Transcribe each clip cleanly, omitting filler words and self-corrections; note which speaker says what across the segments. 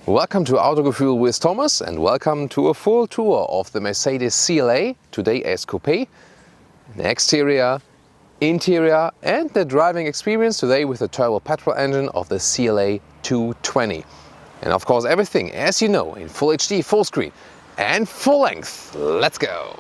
Speaker 1: Welcome to Autogefuehl with Thomas and welcome to a full tour of the Mercedes CLA, today as coupe. Exterior, interior and the driving experience today with the turbo petrol engine of the CLA 220. And of course everything, as you know, in full HD, full screen and full length. Let's go!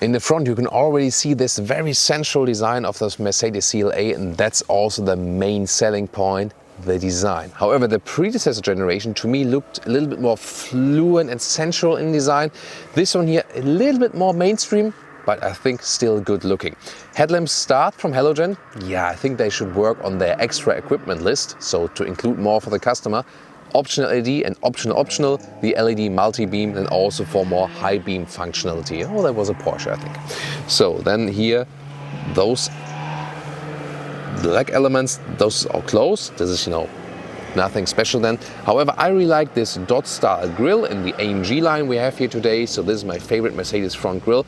Speaker 1: In the front you can already see this very sensual design of the Mercedes CLA, and that's also the main selling point, the design. However, the predecessor generation to me looked a little bit more fluent and sensual in design. This one here a little bit more mainstream, but I think still good looking. Headlamps start from halogen. Yeah, I think they should work on their extra equipment list, so to include more for the customer. Optional LED and optional, the LED multi-beam, and also for more high beam functionality. Oh, that was a Porsche, I think. So then here, those black elements, those are closed. This is, nothing special then. However, I really like this dot style grille in the AMG line we have here today. So this is my favorite Mercedes front grille.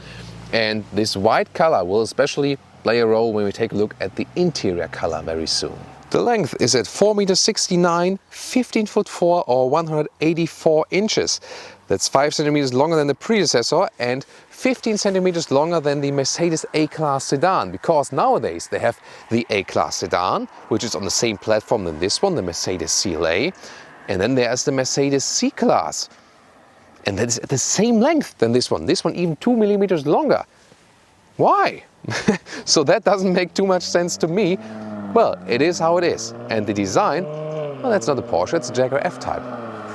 Speaker 1: And this white color will especially play a role when we take a look at the interior color very soon. The length is at 4.69 meters, 15'4" or 184 inches. That's 5 centimeters longer than the predecessor and 15 centimeters longer than the Mercedes A-Class sedan, because nowadays they have the A-Class sedan, which is on the same platform than this one, the Mercedes CLA, and then there's the Mercedes C-Class. And that is at the same length than this one even 2 millimeters longer. Why? So that doesn't make too much sense to me. Well, it is how it is. And the design, well, that's not a Porsche, it's a Jaguar F-Type.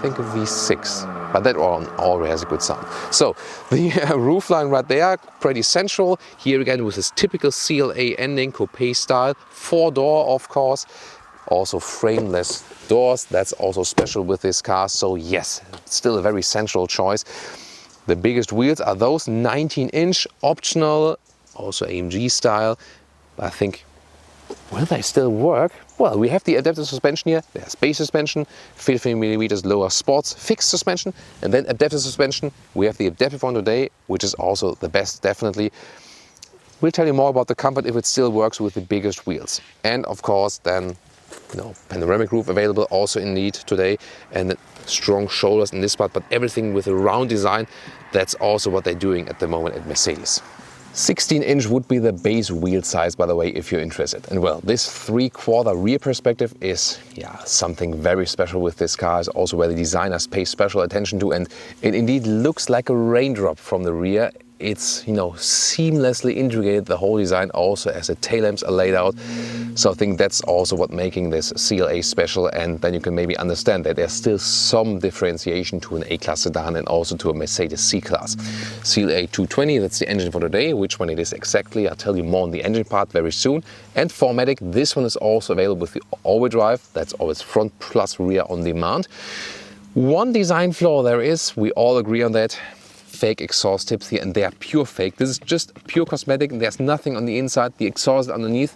Speaker 1: Think of V6, but that one already has a good sound. So the roofline right there, pretty central. Here again with this typical CLA ending, coupe style, 4-door of course. Also frameless doors, that's also special with this car. So yes, still a very central choice. The biggest wheels are those 19-inch, optional, also AMG style. I think, will they still work? Well, we have the adaptive suspension here. There's base suspension, 15mm lower sports fixed suspension, and then adaptive suspension. We have the adaptive one today, which is also the best, definitely. We'll tell you more about the comfort if it still works with the biggest wheels. And of course, then, panoramic roof available also in need today, and strong shoulders in this part, but everything with a round design. That's also what they're doing at the moment at Mercedes. 16-inch would be the base wheel size, by the way, if you're interested. And well, this 3/4 rear perspective is, something very special with this car. Is also where the designers pay special attention to, and it indeed looks like a raindrop from the rear. It's, seamlessly integrated, the whole design, also as the tail lamps are laid out. So I think that's also what making this CLA special, and then you can maybe understand that there's still some differentiation to an A-Class sedan and also to a Mercedes C-Class. CLA 220, that's the engine for today. Which one it is exactly, I'll tell you more on the engine part very soon. And 4Matic, this one is also available with the all-wheel drive. That's always front plus rear on demand. One design flaw there is, we all agree on that. Fake exhaust tips here, and they are pure fake. This is just pure cosmetic, and there's nothing on the inside. The exhaust underneath,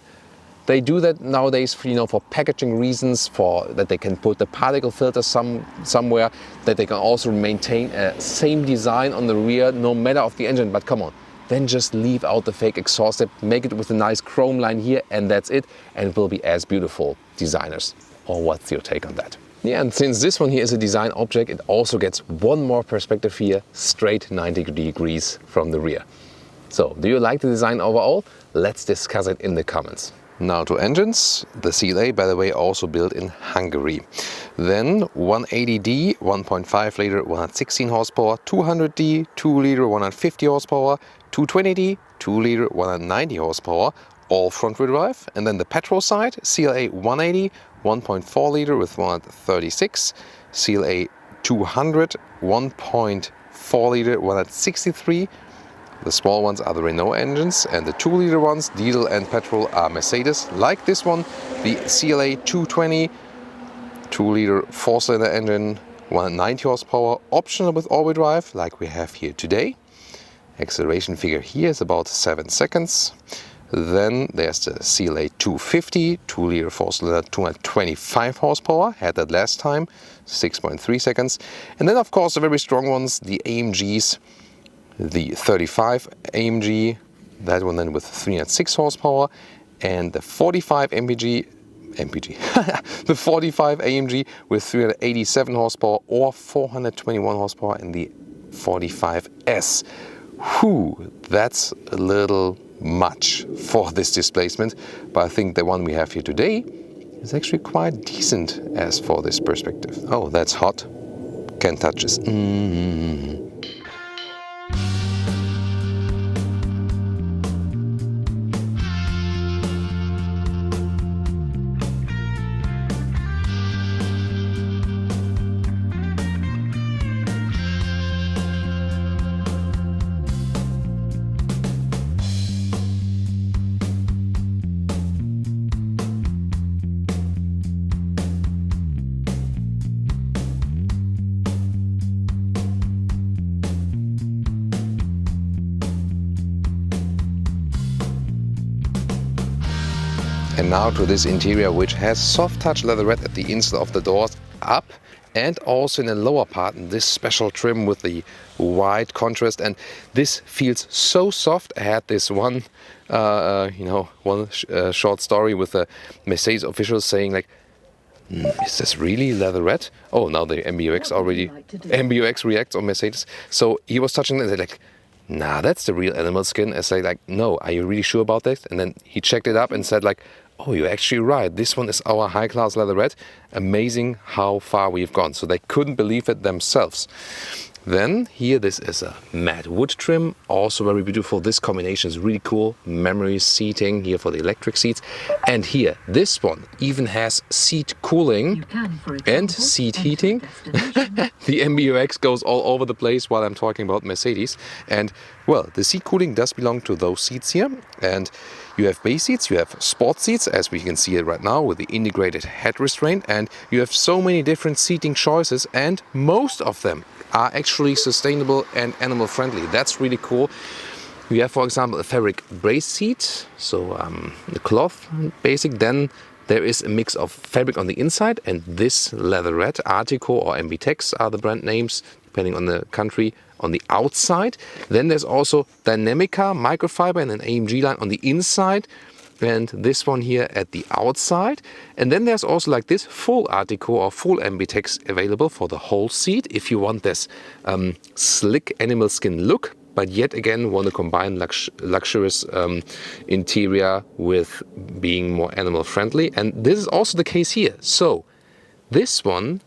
Speaker 1: they do that nowadays for packaging reasons, for that they can put the particle filter somewhere, that they can also maintain a same design on the rear no matter of the engine. But come on, then just leave out the fake exhaust tip, make it with a nice chrome line here, and that's it, and it will be as beautiful, designers. Or what's your take on that? Yeah, and since this one here is a design object, it also gets one more perspective here, straight 90 degrees from the rear. So, do you like the design overall? Let's discuss it in the comments. Now to engines. The CLA, by the way, also built in Hungary. Then 180D, 1.5 liter, 116 horsepower, 200D, 2 liter, 150 horsepower, 220D, 2 liter, 190 horsepower, all front-wheel drive. And then the petrol side, CLA 180, 1.4 liter with 136, CLA 200, 1.4 liter, 163, The small ones are the Renault engines, and the 2-liter ones, diesel and petrol, are Mercedes, like this one, the CLA 220, 2-liter 4-cylinder engine, 190 horsepower, optional with all-wheel drive, like we have here today. Acceleration figure here is about 7 seconds. Then there's the CLA 250, 2-liter 4-cylinder, 225 horsepower, had that last time, 6.3 seconds. And then of course the very strong ones, the AMGs, the 35 AMG, that one then with 306 horsepower, and the 45 the 45 AMG with 387 horsepower or 421 horsepower in the 45S. Whew, that's a little much for this displacement, but I think the one we have here today is actually quite decent as for this perspective. Oh, that's hot. Can't touch this. And now to this interior, which has soft touch leatherette at the inside of the doors up and also in the lower part in this special trim with the white contrast, and this feels so soft. I had this one short story with the Mercedes officials saying like, is this really leatherette? Oh, now the MBUX reacts on Mercedes. So he was touching it and they're like, nah, that's the real animal skin. I say like, no, are you really sure about this? And then he checked it up and said like, oh, you're actually right. This one is our high-class leatherette. Amazing how far we've gone. So they couldn't believe it themselves. Then here, this is a matte wood trim, also very beautiful. This combination is really cool. Memory seating here for the electric seats. And here, this one even has seat cooling and seat heating. The MBUX goes all over the place while I'm talking about Mercedes. And well, the seat cooling does belong to those seats here. And you have base seats, you have sport seats, as we can see it right now with the integrated head restraint. And you have so many different seating choices, and most of them are actually sustainable and animal friendly. That's really cool. We have, for example, a fabric brace seat, so the cloth basic. Then there is a mix of fabric on the inside and this leatherette, Artico or MBTEX are the brand names, depending on the country, on the outside. Then there's also Dynamica microfiber and an AMG line on the inside, and this one here at the outside. And then there's also like this full Artico or full MBTEX available for the whole seat if you want this slick animal skin look, but yet again want to combine luxurious interior with being more animal friendly. And this is also the case here. So this one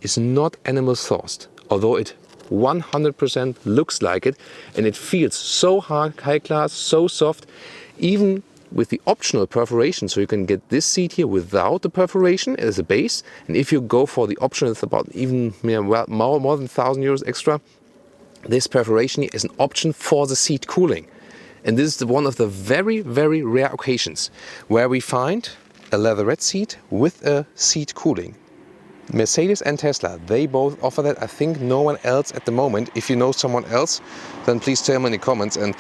Speaker 1: is not animal sourced, although it 100% looks like it, and it feels so high class, so soft, even with the optional perforation. So you can get this seat here without the perforation as a base, and if you go for the option, it's about even more than 1,000 euros extra. This perforation is an option for the seat cooling, and this is one of the very, very rare occasions where we find a leatherette seat with a seat cooling. Mercedes and Tesla, they both offer that. I think no one else at the moment. If you know someone else, then please tell me in the comments. And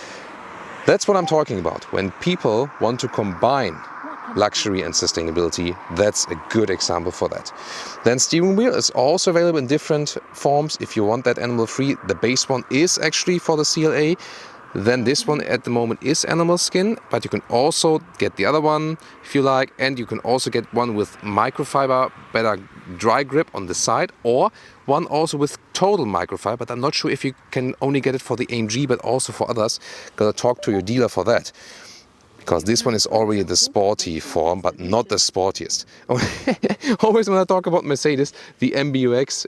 Speaker 1: that's what I'm talking about. When people want to combine luxury and sustainability, that's a good example for that. Then steering wheel is also available in different forms. If you want that animal free, the base one is actually for the CLA. Then this one at the moment is animal skin, but you can also get the other one if you like, and you can also get one with microfiber, better dry grip on the side, or one also with total microfiber, but I'm not sure if you can only get it for the AMG, but also for others. Gotta talk to your dealer for that, because this one is already the sporty form, but not the sportiest. Always when I talk about Mercedes, the MBUX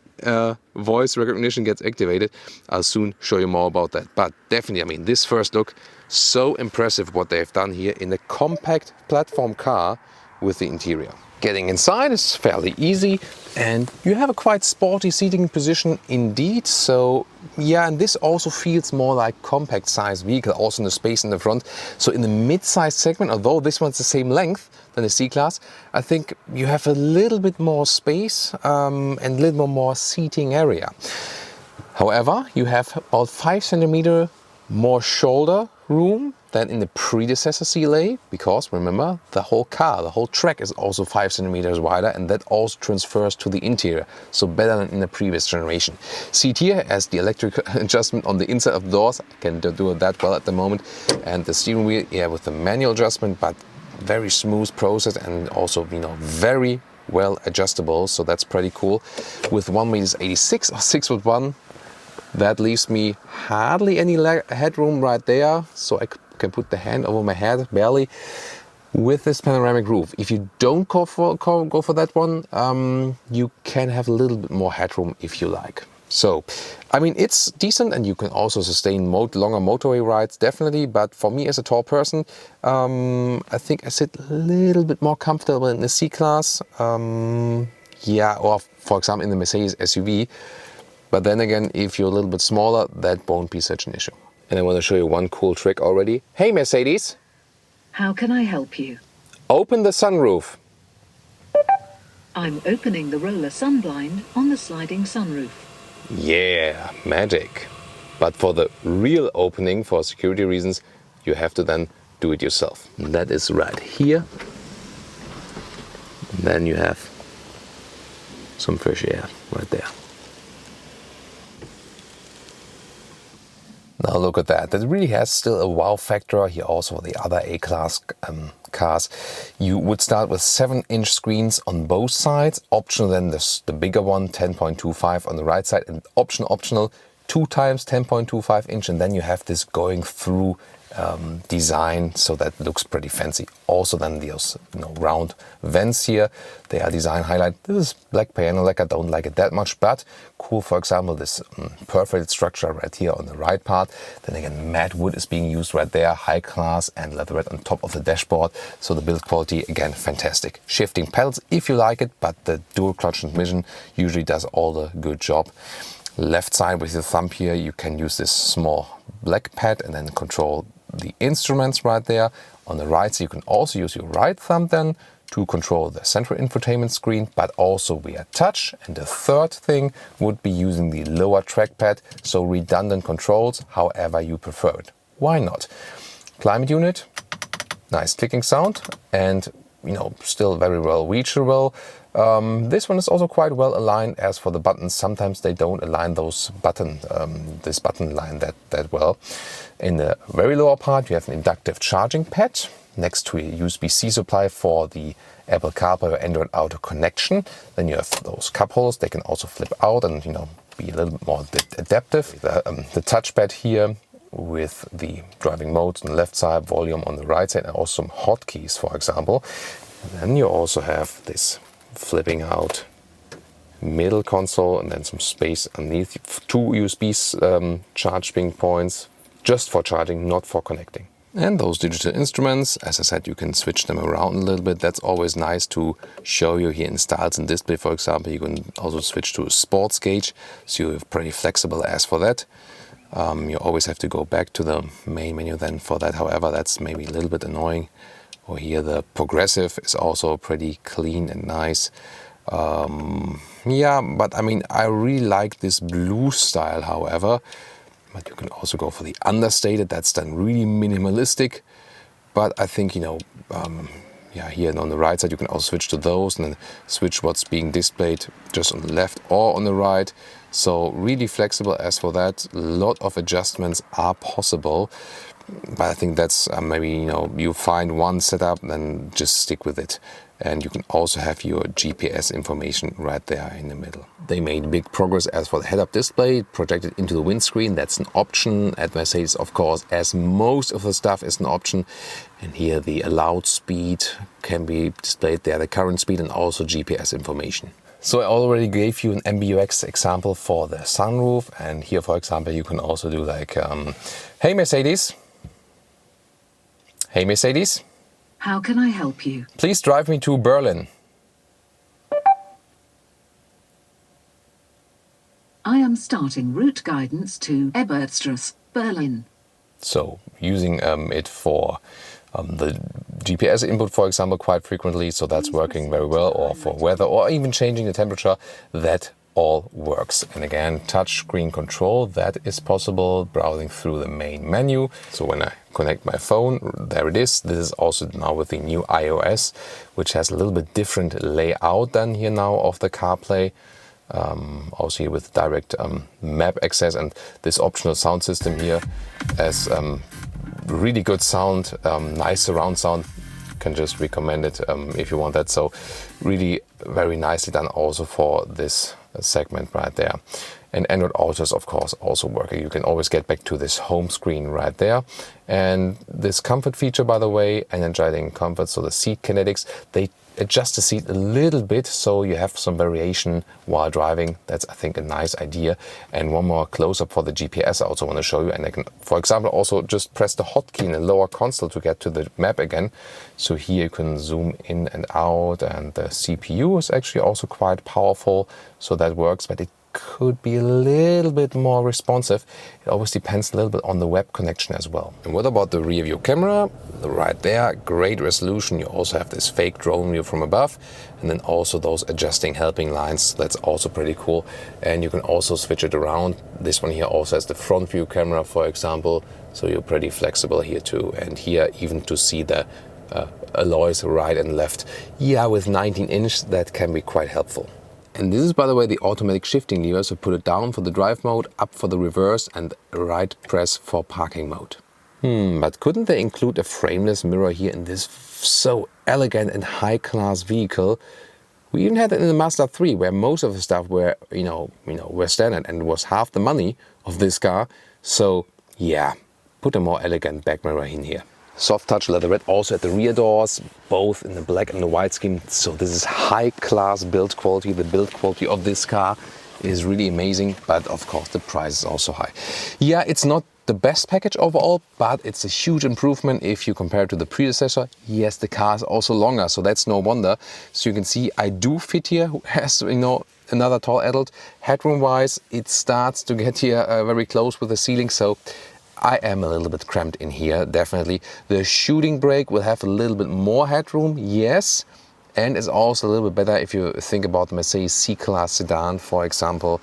Speaker 1: voice recognition gets activated. I'll soon show you more about that. But definitely, I mean, this first look, so impressive what they've done here in a compact platform car with the interior. Getting inside is fairly easy, and you have a quite sporty seating position indeed. So yeah, and this also feels more like compact size vehicle, also in the space in the front. So in the mid-size segment, although this one's the same length than the C-Class, I think you have a little bit more space and a little more seating area. However, you have about 5 centimeter more shoulder room than in the predecessor CLA, because remember, the whole car, the whole track is also 5 centimeters wider, and that also transfers to the interior, so better than in the previous generation. Seat here has the electric adjustment on the inside of the doors. I can do that well at the moment, and the steering wheel, yeah, with the manual adjustment, but very smooth process, and also, you know, very well adjustable, so that's pretty cool. With 1.86 m or 6'1", that leaves me hardly any headroom right there, so I can put the hand over my head, barely, with this panoramic roof. If you don't go for that one, you can have a little bit more headroom if you like. So, I mean, it's decent, and you can also sustain longer motorway rides, definitely. But for me as a tall person, I think I sit a little bit more comfortable in the C-Class. Yeah, or for example in the Mercedes SUV. But then again, if you're a little bit smaller, that won't be such an issue. And I want to show you one cool trick already. Hey Mercedes!
Speaker 2: How can I help you?
Speaker 1: Open the sunroof.
Speaker 2: I'm opening the roller sun blind on the sliding sunroof.
Speaker 1: Yeah, magic. But for the real opening, for security reasons, you have to then do it yourself. And that is right here. And then you have some fresh air right there. Now look at that. That really has still a wow factor. Here also the other A-Class cars. You would start with 7-inch screens on both sides. Optional then the bigger one, 10.25 on the right side, and optional 2 times 10.25 inch, and then you have this going through design, so that looks pretty fancy. Also then those, you know, round vents here, they are design highlight. This is black piano lacquer, I don't like it that much, but cool. For example, this perforated structure right here on the right part. Then again, matte wood is being used right there, high class, and leatherette on top of the dashboard. So the build quality, again, fantastic. Shifting pedals if you like it, but the dual clutch transmission usually does all the good job. Left side with your thumb here, you can use this small black pad and then control the instruments right there. On the right, so you can also use your right thumb then to control the central infotainment screen, but also via touch. And the third thing would be using the lower trackpad, so redundant controls, however you prefer it. Why not? Climate unit, nice clicking sound, and you know, still very well reachable. This one is also quite well aligned. As for the buttons, sometimes they don't align this button line that well. In the very lower part, you have an inductive charging pad next to a USB-C supply for the Apple CarPlay or Android Auto connection. Then you have those cup holders. They can also flip out and, you know, be a little bit more adaptive. The touchpad here with the driving modes on the left side, volume on the right side, and also some hotkeys, for example. And then you also have this flipping out middle console, and then some space underneath. 2 USB charging points, just for charging, not for connecting. And those digital instruments, as I said, you can switch them around a little bit. That's always nice to show you here in styles and display. For example, you can also switch to a sports gauge, so you're pretty flexible as for that. You always have to go back to the main menu then for that. However, that's maybe a little bit annoying. Or here the progressive is also pretty clean and nice. Yeah, but I mean, I really like this blue style, however. But you can also go for the understated. That's then really minimalistic. But I think, you know, yeah, here on the right side, you can also switch to those and then switch what's being displayed just on the left or on the right. So really flexible as for that. A lot of adjustments are possible. But I think that's maybe, you know, you find one setup and then just stick with it. And you can also have your GPS information right there in the middle. They made big progress as for the head-up display, projected into the windscreen. That's an option at Mercedes, of course, as most of the stuff is an option. And here the allowed speed can be displayed there, the current speed, and also GPS information. So I already gave you an MBUX example for the sunroof. And here, for example, you can also do like, hey Mercedes. Hey Mercedes.
Speaker 2: How can I help you?
Speaker 1: Please drive me to Berlin.
Speaker 2: I am starting route guidance to Ebertstrasse, Berlin.
Speaker 1: So using it for the GPS input, for example, quite frequently, so that's working very well, or for weather, or even changing the temperature, that all works. And again, touch screen control, that is possible, browsing through the main menu. So when I connect my phone, there it is. This is also now with the new iOS, which has a little bit different layout than here now of the CarPlay. Also here with direct map access and this optional sound system here as really good sound, nice surround sound. Can just recommend it if you want that. So really very nicely done also for this segment right there. And Android Auto is of course also working. You can always get back to this home screen right there. And this comfort feature, by the way, energizing comfort, so the seat kinetics, they adjust the seat a little bit so you have some variation while driving. That's, I think, a nice idea. And one more close-up for the GPS I also want to show you. And I can, for example, also just press the hotkey in the lower console to get to the map again. So here you can zoom in and out, and the CPU is actually also quite powerful, so that works, but it could be a little bit more responsive. It always depends a little bit on the web connection as well. And what about the rear view camera? Right there, great resolution. You also have this fake drone view from above, and then also those adjusting helping lines. That's also pretty cool. And you can also switch it around. This one here also has the front view camera, for example, so you're pretty flexible here too. And here even to see the alloys right and left. Yeah, with 19-inch, that can be quite helpful. And this is, by the way, the automatic shifting lever, so put it down for the drive mode, up for the reverse, and right press for parking mode. But couldn't they include a frameless mirror here in this so elegant and high-class vehicle? We even had it in the Mazda 3, where most of the stuff were, were standard and was half the money of this car. So yeah, put a more elegant back mirror in here. Soft touch leather red also at the rear doors, both in the black and the white scheme. So this is high class build quality. The build quality of this car is really amazing, but of course the price is also high. Yeah, it's not the best package overall, but it's a huge improvement if you compare it to the predecessor. Yes, the car is also longer, so that's no wonder. So you can see I do fit here, who has, another tall adult. Headroom wise, it starts to get here very close with the ceiling, so I am a little bit cramped in here, definitely. The shooting brake will have a little bit more headroom, yes. And it's also a little bit better if you think about the Mercedes C-Class sedan, for example.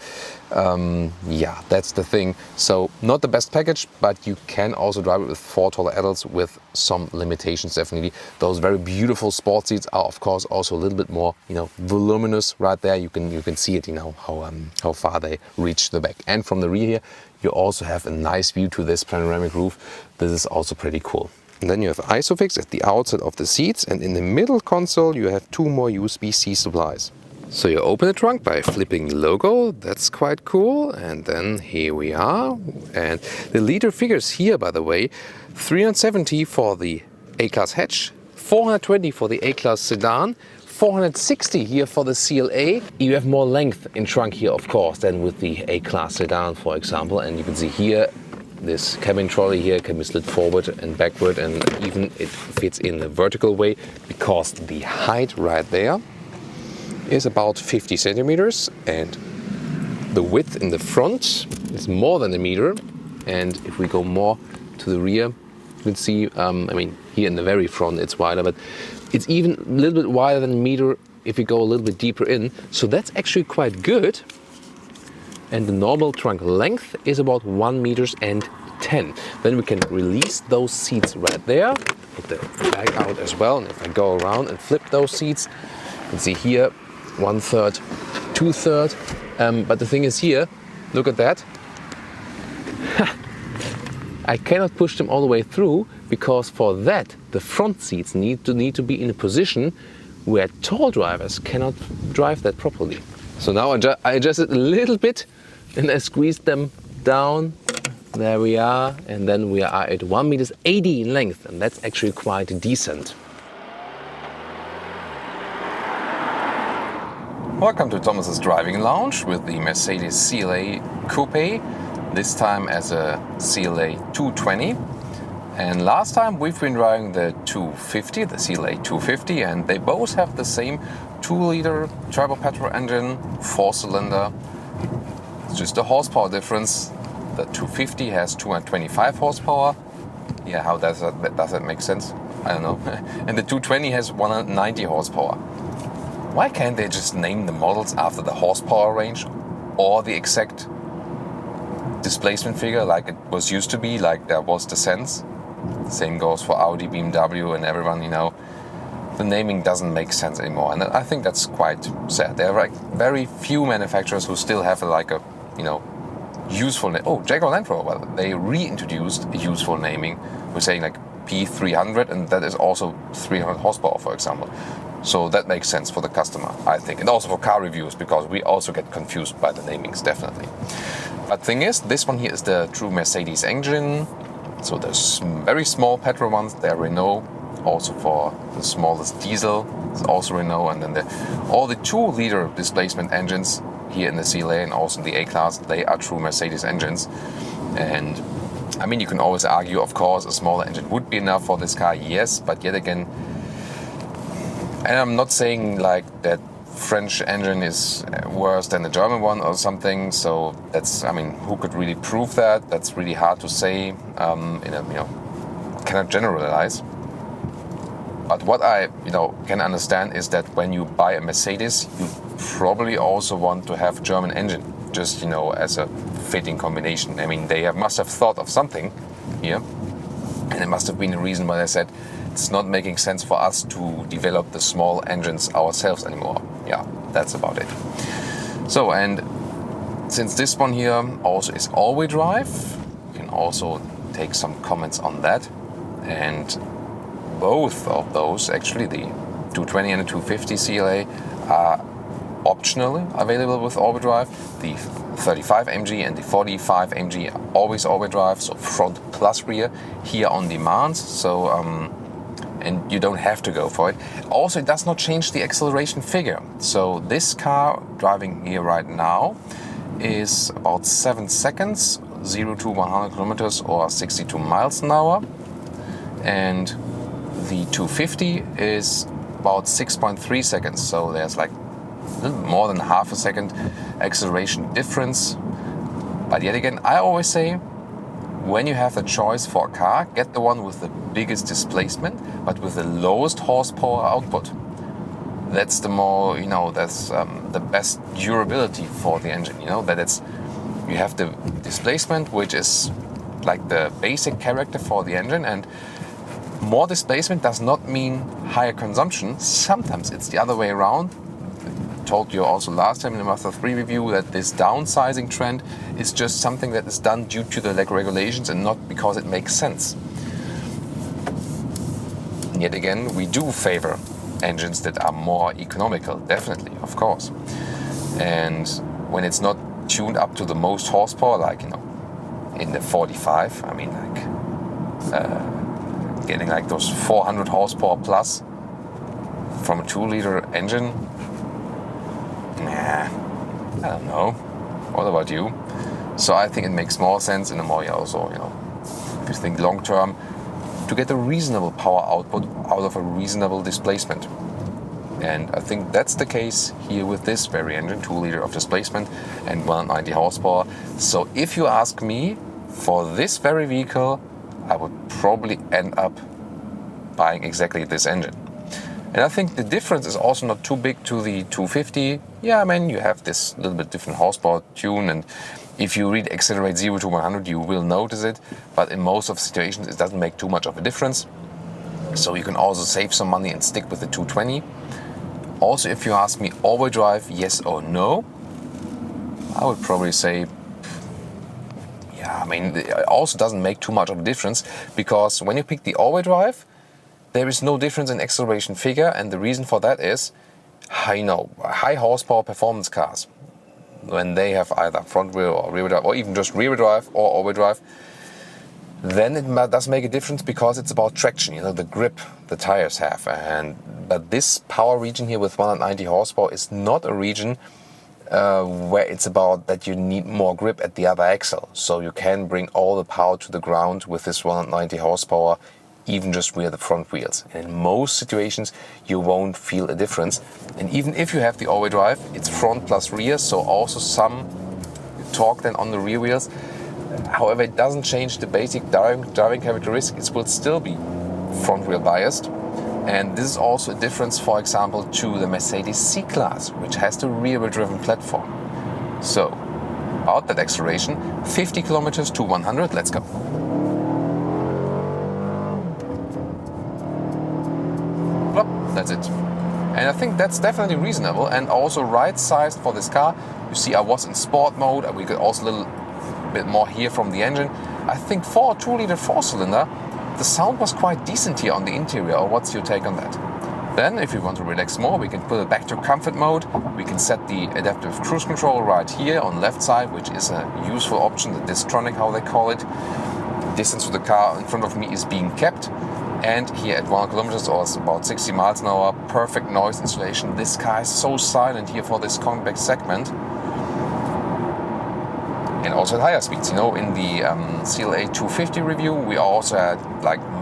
Speaker 1: Yeah, that's the thing. So not the best package, but you can also drive it with 4 taller adults with some limitations, definitely. Those very beautiful sport seats are, of course, also a little bit more, voluminous right there. You can see it, how far they reach the back. And from the rear here, you also have a nice view to this panoramic roof. This is also pretty cool. And then you have ISOFIX at the outside of the seats, and in the middle console you have 2 more USB-C supplies. So you open the trunk by flipping the logo, that's quite cool, and then here we are. And the liter figures here, by the way, 370 for the A-Class hatch, 420 for the A-Class sedan, 460 here for the CLA. You have more length in trunk here, of course, than with the A-Class sedan, for example, and you can see here this cabin trolley here can be slid forward and backward, and even it fits in the vertical way, because the height right there is about 50 centimeters and the width in the front is more than a meter. And if we go more to the rear, you can see, here in the very front it's wider, but it's even a little bit wider than a meter if we go a little bit deeper in. So that's actually quite good. And the normal trunk length is about 1 meter and 10. Then we can release those seats right there, put the bag out as well. And if I go around and flip those seats, you can see here 1/3, 2/3. But the thing is here, look at that. I cannot push them all the way through, because for that the front seats need to be in a position where tall drivers cannot drive that properly. So now I adjusted a little bit and I squeezed them down. There we are, and then we are at 1.80 meters in length, and that's actually quite decent. Welcome to Thomas's Driving Lounge with the Mercedes CLA Coupe, this time as a CLA 220. And last time we've been driving the 250, the CLA 250, and they both have the same 2-liter turbo petrol engine, 4-cylinder. It's just a horsepower difference. The 250 has 225 horsepower. Yeah, how does that make sense? I don't know. And the 220 has 190 horsepower. Why can't they just name the models after the horsepower range or the exact displacement figure like it was used to be, like there was the sense? Same goes for Audi, BMW and everyone, you know. The naming doesn't make sense anymore, and I think that's quite sad. There are like very few manufacturers who still have useful name. Oh, Jaguar Land Rover, well, they reintroduced a useful naming. We're saying like P300, and that is also 300 horsepower, for example. So that makes sense for the customer, I think, and also for car reviews, because we also get confused by the namings, definitely. But thing is, this one here is the true Mercedes engine. So there's very small petrol ones, they're Renault. Also for the smallest diesel, it's also Renault. And then all the 2-liter displacement engines here in the CLA and also in the A-Class, they are true Mercedes engines. And I mean, you can always argue, of course, a smaller engine would be enough for this car, yes, but yet again, and I'm not saying like that French engine is worse than the German one or something, so that's, I mean, who could really prove that? That's really hard to say, cannot generalize. But what I, can understand is that when you buy a Mercedes, you probably also want to have German engine, just, as a fitting combination. I mean, they must have thought of something here, and it must have been a reason why they said it's not making sense for us to develop the small engines ourselves anymore. Yeah, that's about it. So, and since this one here also is all-wheel drive, you can also take some comments on that. And both of those, actually, the 220 and the 250 CLA, are optionally available with all-wheel drive. The 35 AMG and the 45 AMG are always all-wheel drive, so front plus rear, here on demand. So, and you don't have to go for it. Also, it does not change the acceleration figure. So this car driving here right now is about 7 seconds, 0 to 100 kilometers or 62 miles an hour. And the 250 is about 6.3 seconds, so there's like a little more than half a second acceleration difference. But yet again, I always say, when you have the choice for a car, get the one with the biggest displacement, but with the lowest horsepower output. That's the more, that's the best durability for the engine, that you have the displacement, which is like the basic character for the engine, and more displacement does not mean higher consumption. Sometimes it's the other way around. I told you also last time in the Mazda 3 review that this downsizing trend is just something that is done due to the regulations and not because it makes sense. And yet again, we do favor engines that are more economical, definitely, of course. And when it's not tuned up to the most horsepower, like, in the 45, I mean, getting like those 400 horsepower plus from a 2-liter engine, I don't know. What about you? So I think it makes more sense in a more also, if you think long term, to get a reasonable power output out of a reasonable displacement. And I think that's the case here with this very engine, 2-liter of displacement and 190 horsepower. So if you ask me, for this very vehicle, I would probably end up buying exactly this engine. And I think the difference is also not too big to the 250. Yeah, I mean, you have this little bit different horsepower tune, and if you really accelerate 0 to 100, you will notice it. But in most of the situations, it doesn't make too much of a difference. So you can also save some money and stick with the 220. Also, if you ask me all-wheel drive, yes or no, I would probably say, it also doesn't make too much of a difference, because when you pick the all-wheel drive, there is no difference in acceleration figure, and the reason for that is, high horsepower performance cars, when they have either front wheel or rear wheel drive, or even just rear wheel drive or all-wheel drive, then it does make a difference, because it's about traction, the grip the tires have. But this power region here with 190 horsepower is not a region where it's about that you need more grip at the other axle. So you can bring all the power to the ground with this 190 horsepower, even just rear the front wheels. And in most situations, you won't feel a difference. And even if you have the all-wheel drive, it's front plus rear, so also some torque than on the rear wheels. However, it doesn't change the basic driving characteristics. It will still be front wheel biased. And this is also a difference, for example, to the Mercedes C-Class, which has the rear wheel driven platform. So, about that acceleration, 50 kilometers to 100, let's go. Plop, that's it. And I think that's definitely reasonable and also right sized for this car. You see, I was in sport mode, and we got also a little bit more here from the engine. I think for a 2-liter 4-cylinder, the sound was quite decent here on the interior. Or what's your take on that? Then, if we want to relax more, we can put it back to comfort mode. We can set the adaptive cruise control right here on the left side, which is a useful option, the Distronic, how they call it. Distance to the car in front of me is being kept. And here at 100 kilometers or about 60 miles an hour, perfect noise insulation. This car is so silent here for this compact segment. And also at higher speeds. You know, in the CLA 250 review, we also had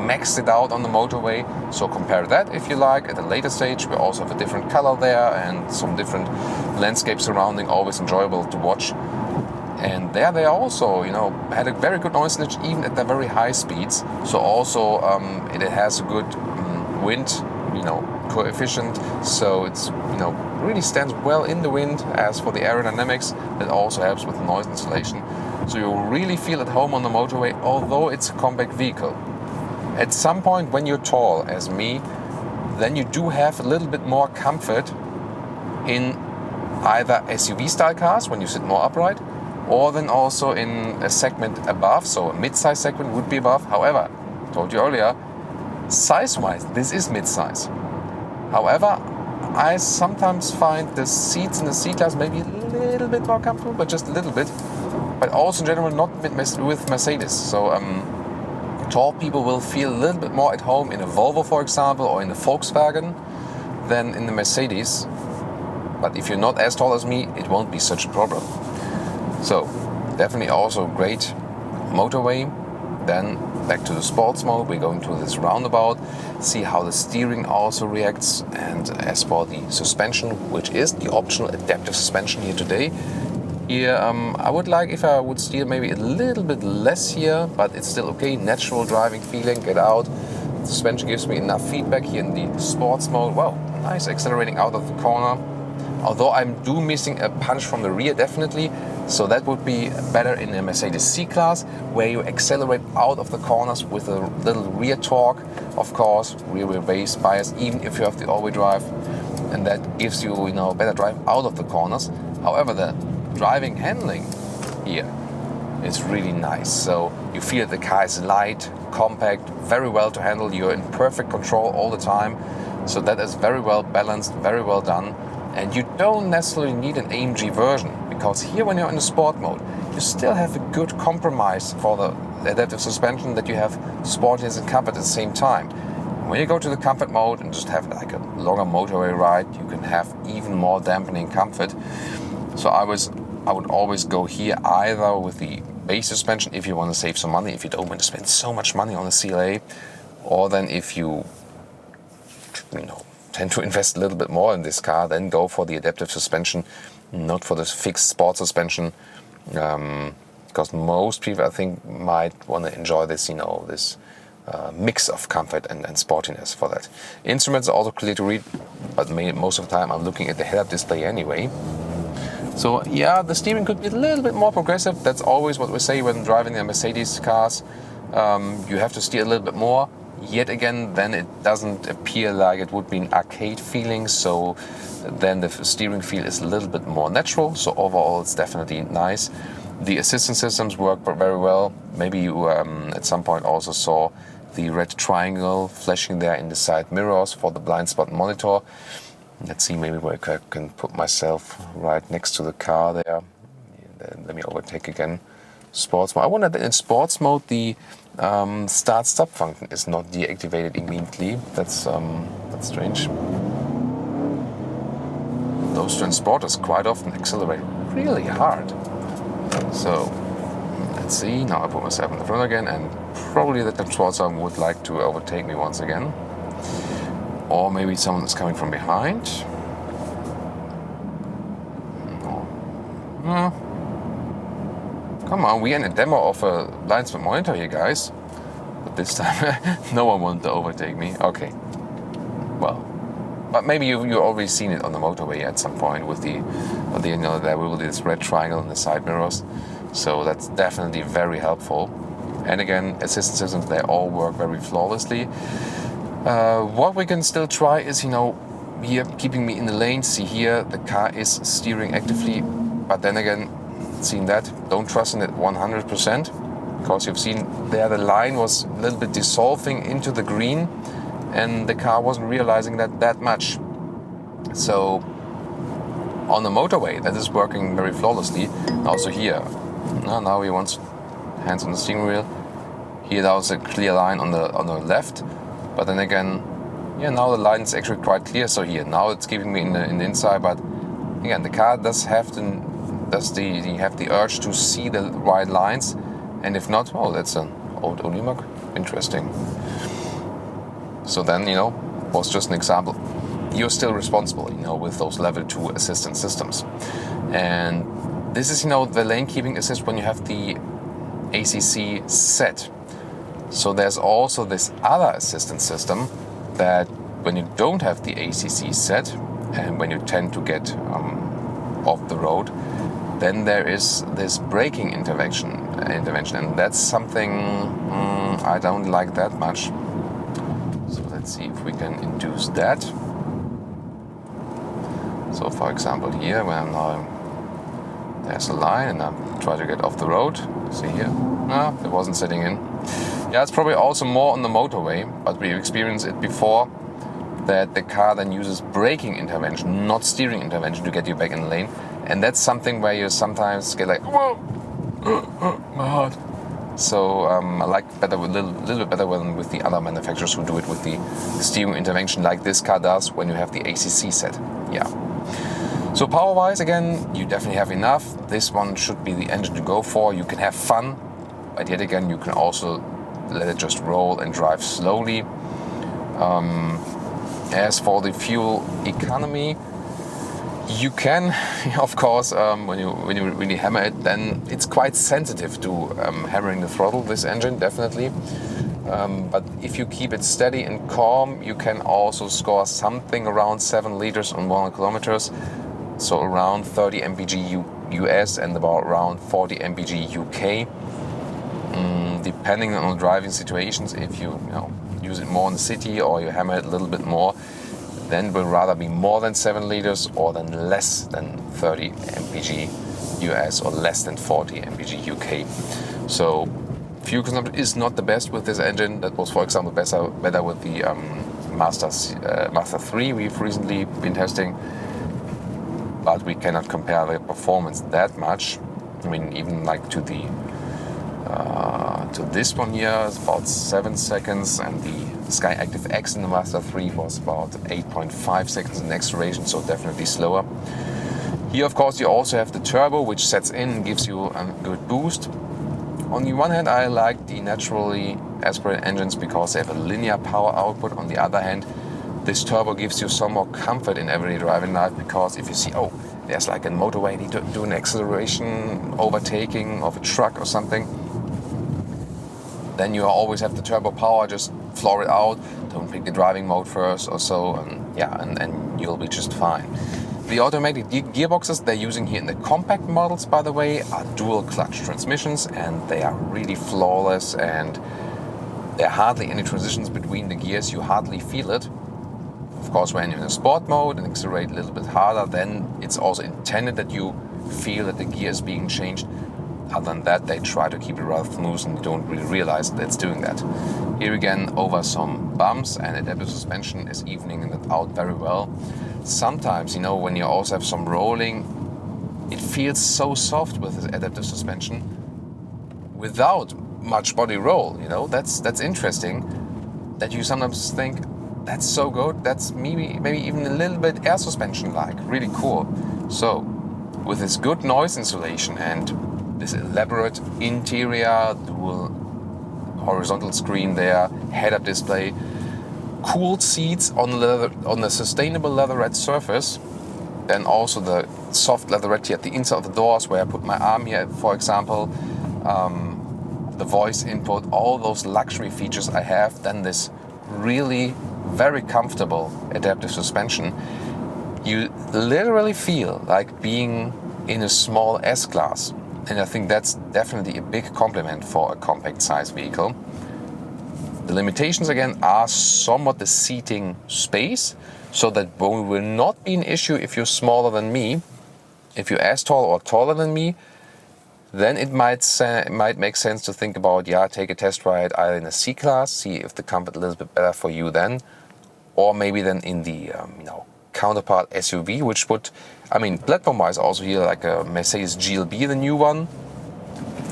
Speaker 1: maxed it out on the motorway. So compare that if you like. At a later stage, we also have a different color there and some different landscape surrounding, always enjoyable to watch. And there they also, had a very good noise insulation even at the very high speeds. So also it has a good wind, coefficient. So it's, really stands well in the wind. As for the aerodynamics, that also helps with noise insulation. So you really feel at home on the motorway, although it's a compact vehicle. At some point when you're tall, as me, then you do have a little bit more comfort in either SUV-style cars when you sit more upright, or then also in a segment above, so a mid-size segment would be above. However, I told you earlier, size-wise, this is mid-size. However, I sometimes find the seats in the C-Class maybe a little bit more comfortable, but just a little bit. But also in general not with Mercedes. So tall people will feel a little bit more at home in a Volvo, for example, or in a Volkswagen than in the Mercedes. But if you're not as tall as me, it won't be such a problem. So definitely also great motorway. Then back to the sports mode, we're going to this roundabout, see how the steering also reacts. And as for the suspension, which is the optional adaptive suspension here today, here I would like if I would steer maybe a little bit less here, but it's still okay, natural driving feeling, get out. The suspension gives me enough feedback here in the sports mode. Wow, nice accelerating out of the corner. Although I'm missing a punch from the rear definitely, so that would be better in a Mercedes C-Class, where you accelerate out of the corners with a little rear torque, of course, rear wheel bias, even if you have the all-wheel drive, and that gives you, better drive out of the corners. However, the driving handling here is really nice. So you feel the car is light, compact, very well to handle. You're in perfect control all the time. So that is very well balanced, very well done. And you don't necessarily need an AMG version, because here when you're in the sport mode, you still have a good compromise for the adaptive suspension, that you have sportiness and comfort at the same time. When you go to the comfort mode and just have a longer motorway ride, you can have even more dampening comfort. So I would always go here either with the base suspension if you want to save some money, if you don't want to spend so much money on the CLA, or then if you tend to invest a little bit more in this car, then go for the adaptive suspension, not for the fixed sport suspension, because most people, I think, might want to enjoy this, this mix of comfort and sportiness for that. Instruments are also clear to read, but most of the time I'm looking at the head-up display anyway. So yeah, the steering could be a little bit more progressive. That's always what we say when driving the Mercedes cars. You have to steer a little bit more. Yet again, then it doesn't appear like it would be an arcade feeling, so then the steering feel is a little bit more natural. So overall, it's definitely nice. The assistance systems work very well. Maybe you at some point also saw the red triangle flashing there in the side mirrors for the blind spot monitor. Let's see, maybe where I can put myself right next to the car there. Then let me overtake again. Sports mode. I wonder that in sports mode the start-stop function is not deactivated immediately. That's strange. Those transporters quite often accelerate really hard. So let's see. Now I put myself in the front again, and probably the transporter would like to overtake me once again. Or maybe someone is coming from behind. Come on, we're in a demo of a blind spot monitor here, guys. But this time, no one wanted to overtake me. Okay. Well, but maybe you've already seen it on the motorway at some point with the you know, there will be this red triangle in the side mirrors. So that's definitely very helpful. And again, assistance systems, they all work very flawlessly. What we can still try is, you know, here keeping me in the lane. See here, the car is steering actively, but then again, seeing that, don't trust in it 100%, because you've seen there the line was a little bit dissolving into the green, and the car wasn't realizing that much. So on the motorway, that is working very flawlessly. Also here, now he wants hands on the steering wheel. Here that was a clear line on the left, but then again, yeah, now the line is actually quite clear. So here, now it's keeping me in the inside, but again, the car does have the urge to see the right lines, and if not, oh, that's an old Unimog. Interesting. So then, you know, was just an example. You're still responsible, you know, with those level 2 assistance systems. And this is, you know, the lane keeping assist when you have the ACC set. So there's also this other assistance system that when you don't have the ACC set and when you tend to get off the road, then there is this braking intervention, and that's something I don't like that much. So let's see if we can induce that. So for example here, when there's a line and I try to get off the road, see here, no, it wasn't setting in. Yeah, it's probably also more on the motorway, but we experienced it before, that the car then uses braking intervention, not steering intervention, to get you back in the lane. And that's something where you sometimes get like, whoa, my heart. So I like better, a little bit better with the other manufacturers who do it with the steering intervention like this car does when you have the ACC set. Yeah. So power-wise, again, you definitely have enough. This one should be the engine to go for. You can have fun, but yet again, you can also let it just roll and drive slowly. As for the fuel economy, you can, of course, when you really hammer it, then it's quite sensitive to hammering the throttle, this engine, definitely. But if you keep it steady and calm, you can also score something around 7 liters on 100 kilometers. So around 30 mpg US and about around 40 mpg UK. Depending on the driving situations, if you use it more in the city or you hammer it a little bit more, then it will rather be more than 7 liters or then less than 30 mpg US or less than 40 mpg UK. So fuel consumption is not the best with this engine. That was, for example, better with the Mazda 3 we've recently been testing, but we cannot compare the performance that much. I mean, even like to this one here is about 7 seconds, and the Sky Active X in the Mazda 3 was about 8.5 seconds in acceleration, so definitely slower. Here, of course, you also have the turbo, which sets in and gives you a good boost. On the one hand, I like the naturally aspirated engines because they have a linear power output. On the other hand, this turbo gives you some more comfort in everyday driving life, because if you see, oh, there's like a motorway, you need to do an acceleration, overtaking of a truck or something, then you always have the turbo power, just floor it out, don't pick the driving mode first or so, and you'll be just fine. The automatic gearboxes they're using here in the compact models, by the way, are dual clutch transmissions, and they are really flawless, and there are hardly any transitions between the gears, you hardly feel it. Of course, when you're in a sport mode and accelerate a little bit harder, then it's also intended that you feel that the gear is being changed. Other than that, they try to keep it rather smooth and you don't really realize that it's doing that. Here again, over some bumps, and adaptive suspension is evening it out very well. Sometimes, when you also have some rolling, it feels so soft with this adaptive suspension without much body roll. That's interesting. That you sometimes think, that's so good. That's maybe even a little bit air suspension like. Really cool. So, with this good noise insulation and this elaborate interior, dual horizontal screen there, head-up display, cooled seats on the sustainable leatherette surface, then also the soft leatherette here at the inside of the doors where I put my arm here, for example. the voice input, all those luxury features I have, then this really very comfortable adaptive suspension, you literally feel like being in a small S-Class. And I think that's definitely a big compliment for a compact size vehicle. The limitations again are somewhat the seating space, so that will not be an issue if you're smaller than me. If you're as tall or taller than me, then it might make sense to think about, take a test ride either in a C-Class, see if the comfort is a little bit better for you then, or maybe then in the counterpart SUV, which would, platform-wise also here like a Mercedes GLB, the new one.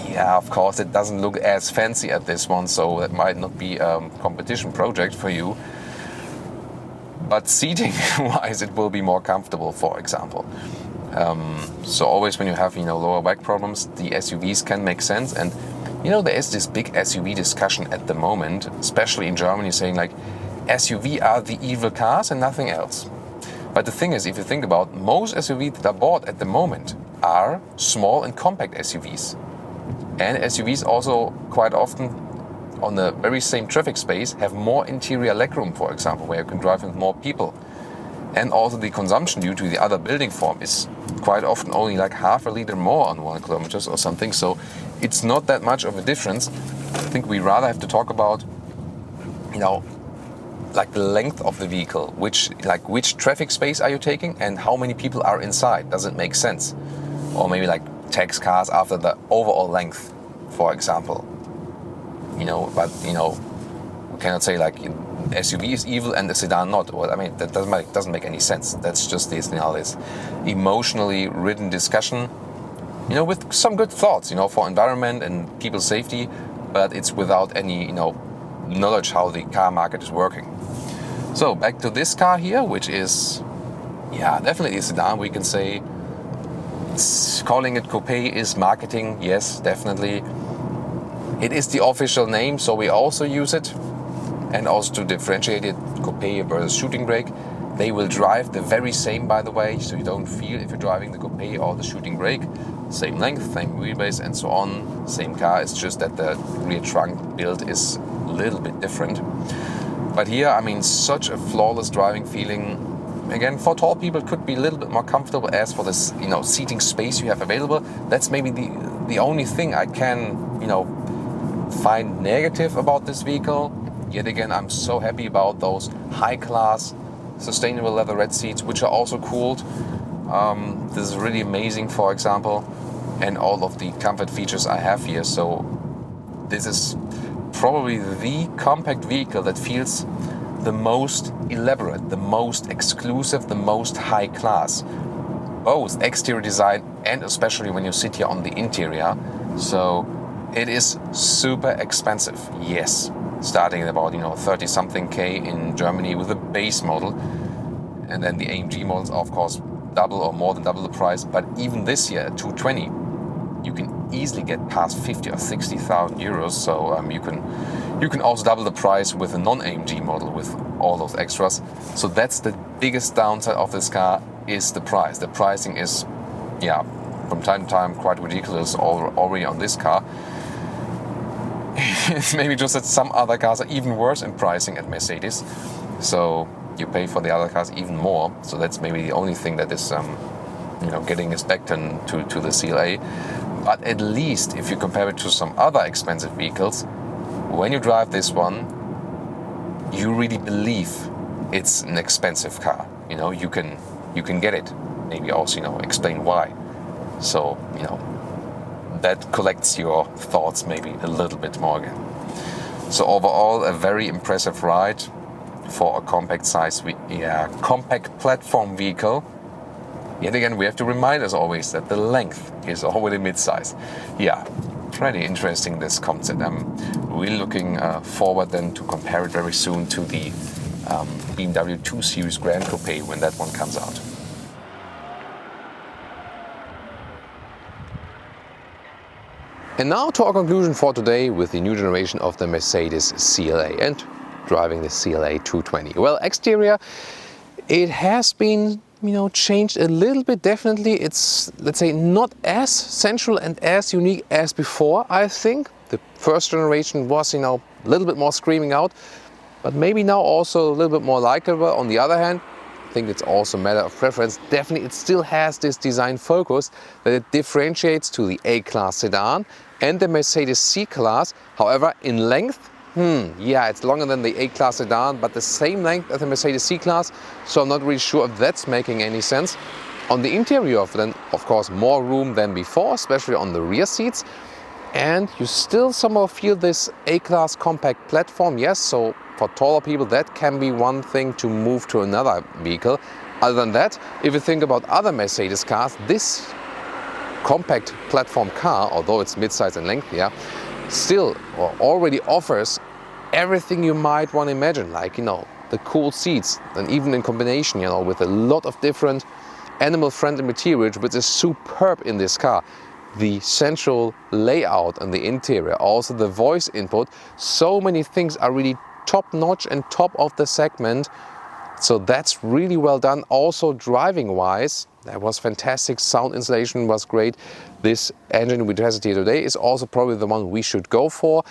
Speaker 1: Yeah, of course it doesn't look as fancy at this one, so that might not be a competition project for you. But seating-wise, it will be more comfortable, for example. So always when you have lower back problems, the SUVs can make sense. And there is this big SUV discussion at the moment, especially in Germany, saying like SUV are the evil cars and nothing else. But the thing is, if you think about most SUVs that are bought at the moment are small and compact SUVs. And SUVs also quite often on the very same traffic space have more interior legroom, for example, where you can drive with more people. And also the consumption due to the other building form is quite often only like half a liter more on 1 kilometer or something. So it's not that much of a difference. I think we rather have to talk about, like the length of the vehicle, which traffic space are you taking and how many people are inside? Does it make sense? Or maybe like tax cars after the overall length, for example. But we cannot say like SUV is evil and the sedan not. Well, that doesn't make any sense. That's just this emotionally ridden discussion, with some good thoughts, for environment and people's safety, but it's without any, knowledge how the car market is working. So back to this car here, which is, definitely a sedan. We can say calling it coupe is marketing. Yes, definitely. It is the official name, so we also use it. And also to differentiate it, coupe versus shooting brake. They will drive the very same, by the way, so you don't feel if you're driving the coupe or the shooting brake. Same length, same wheelbase and so on. Same car, it's just that the rear trunk build is a little bit different. But here, such a flawless driving feeling. Again, for tall people, it could be a little bit more comfortable. As for this, seating space you have available, that's maybe the only thing I can, find negative about this vehicle. Yet again, I'm so happy about those high-class, sustainable leatherette seats, which are also cooled. This is really amazing, for example, and all of the comfort features I have here. So this is probably the compact vehicle that feels the most elaborate, the most exclusive, the most high-class. Both exterior design and especially when you sit here on the interior. So it is super expensive, yes. Starting at about 30-something K in Germany with a base model, and then the AMG models are of course double or more than double the price. But even this year at 220, you can easily get past 50 or 60,000 euros. So you can also double the price with a non-AMG model with all those extras. So that's the biggest downside of this car, is the price. The pricing is, from time to time quite ridiculous already on this car. It's maybe just that some other cars are even worse in pricing at Mercedes, so you pay for the other cars even more. So that's maybe the only thing that is, getting us back to the CLA. But at least if you compare it to some other expensive vehicles, when you drive this one, you really believe it's an expensive car. You can get it. Maybe also explain why. So that collects your thoughts maybe a little bit more again. So overall, a very impressive ride for a compact size, compact platform vehicle. Yet again, we have to remind us always that the length is already mid-size. Pretty interesting, this concept. I'm really looking forward then to compare it very soon to the BMW 2 Series Grand Coupe when that one comes out. And now to our conclusion for today with the new generation of the Mercedes CLA and driving the CLA 220. Well, exterior, it has been changed a little bit. Definitely, it's, let's say, not as central and as unique as before. I think the first generation was, a little bit more screaming out, but maybe now also a little bit more likable. On the other hand, I think it's also a matter of preference. Definitely, it still has this design focus that it differentiates to the A-Class sedan and the Mercedes C-Class. However, in length, yeah, it's longer than the A-Class sedan, but the same length as the Mercedes C-Class, so I'm not really sure if that's making any sense. On the interior, then, of course, more room than before, especially on the rear seats. And you still somehow feel this A-Class compact platform, yes, so for taller people that can be one thing to move to another vehicle. Other than that, if you think about other Mercedes cars, this compact platform car, although it's mid-size in length, yeah, still or already offers everything you might want to imagine, like, the cool seats, and even in combination, with a lot of different animal-friendly materials, which is superb in this car. The central layout and the interior, also the voice input, so many things are really top-notch and top of the segment. So that's really well done. Also driving-wise, that was fantastic. Sound insulation was great. This engine we tested here today is also probably the one we should go for.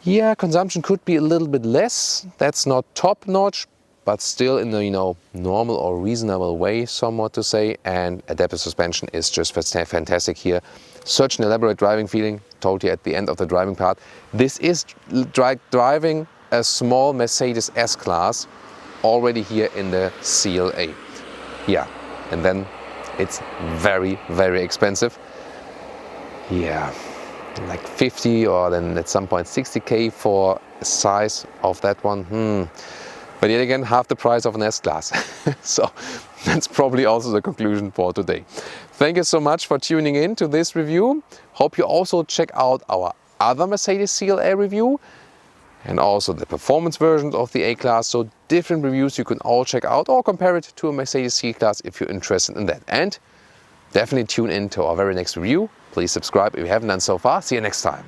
Speaker 1: Yeah, consumption could be a little bit less. That's not top-notch, but still in the normal or reasonable way, somewhat to say. And adaptive suspension is just fantastic here. Such an elaborate driving feeling. Told you at the end of the driving part. This is driving a small Mercedes S-Class already here in the CLA. Yeah, and then it's very, very expensive. Yeah, like 50 or then at some point 60K for a size of that one. But yet again, half the price of an S-Class. So that's probably also the conclusion for today. Thank you so much for tuning in to this review. Hope you also check out our other Mercedes CLA review and also the performance versions of the A-Class. So different reviews you can all check out or compare it to a Mercedes C-Class if you're interested in that. And definitely tune in to our very next review. Please subscribe if you haven't done so far. See you next time.